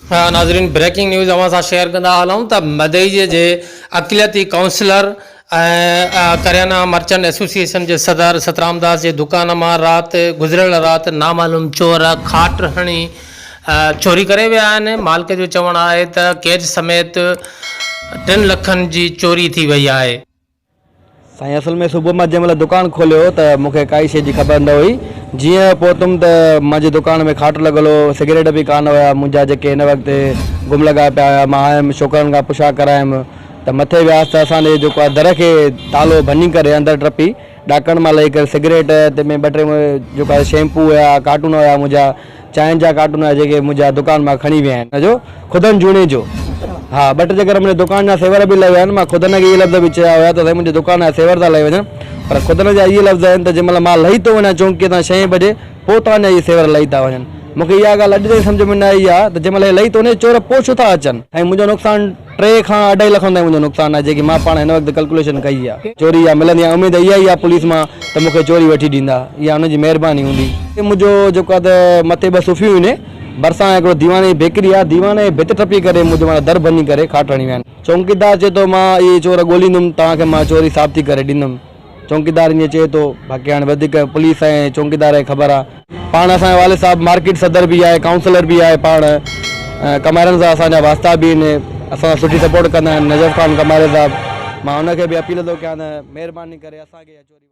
हाँ नाज़रीन, breaking news अवां सां शेयर कंदा हलूं त मदई जे अक़लियती काउंसलर करियाना मर्चेंट एसोसिएशन के सदर सतराम दास के दुकान में गुज़िरियल रात नामालूम चोर खाट हणी चोरी करे विया आहिनि। मालिक जो चवणु आहे त कैच समेत 3 लखनि जी चोरी थी वई आहे। साईं असल में सुबह में जंहिं महिल दुकान खोलियो त मूंखे काई शइ जी ख़बर न हुई। जीअं पहुतुमि त मुंहिंजी दुकान में खाट लॻल हो, सिगरेट बि कान हुया मुंहिंजा जेके हिन वक़्तु गुम लॻा पिया हुया। मां आयुमि छोकिरनि खां पुछा करायमि त मथे वियासीं त असांजे जेको आहे दर खे तालो भञी करे अंदरि टपी ॾाकण मां लही करे सिगरेट तंहिंमें 2-3 जेको आहे शैम्पू हुया, कार्टून हुया, मुंहिंजा चांहि जा कार्टून हुया जेके मुंहिंजा दुकान मां खणी विया आहिनि। जो ख़ुदनि झूणे जो हाँ 2-3 चकर मुंहिंजे दुकान जा सेवर बि लही विया आहिनि। मां ख़ुदनि खे इहे लफ़्ज़ बि चया हुया त साईं मुंहिंजे दुकान जा सेवर था लही वञनि, पर ख़ुदनि जा इहे लफ़्ज़ आहिनि त जंहिं महिल मां लही थो वञा चौंकीअ तां 6 बजे पोइ तव्हांजा इहे सेवर लही था वञनि। मूंखे इहा ॻाल्हि अॼु ताईं सम्झ में न आई आहे त जंहिं महिल लही थो वञे चोर पोइ छो था अचनि। ऐं मुंहिंजो नुक़सानु 3 खां 2.5 लख ताईं मुंहिंजो नुक़सानु आहे जेकी मां पाण हिन वक़्तु कैलकुलेशन कई आहे। चोरी आहे मिलंदी आहे, उमेदु इहा ई आहे पुलिस मां त मूंखे चोरी वठी ॾींदा, इहा हुनजी महिरबानी हूंदी। मुंहिंजो जेको आहे त मथे 2 सुफ़ियूं आहिनि, भरिसां हिकिड़ो दीवाने जी बेकरी आहे, दीवाने जी भित टपी करे मुंहिंजो माना दर भञी करे खाट हणी विया आहिनि। चौकीदार चए थो मां इहे चोर ॻोल्हींदुमि, तव्हांखे मां चोरी साबित थी करे ॾींदुमि। चौकीदार ईअं चए थो, बाक़ी हाणे वधीक पुलिस ऐं चौकीदार खे ख़बर आहे। पाण असांजे वालिद साहब मार्केट सदर बि आहे, काउंसलर बि आहे, पाण कमारनि सां असांजा वास्ता बि आहिनि, असां सुठी सपोर्ट कंदा आहिनि। नजफ़ ख़ान कमारे साहब, मां हुनखे बि अपील थो कयां त महिरबानी करे असांखे चोरी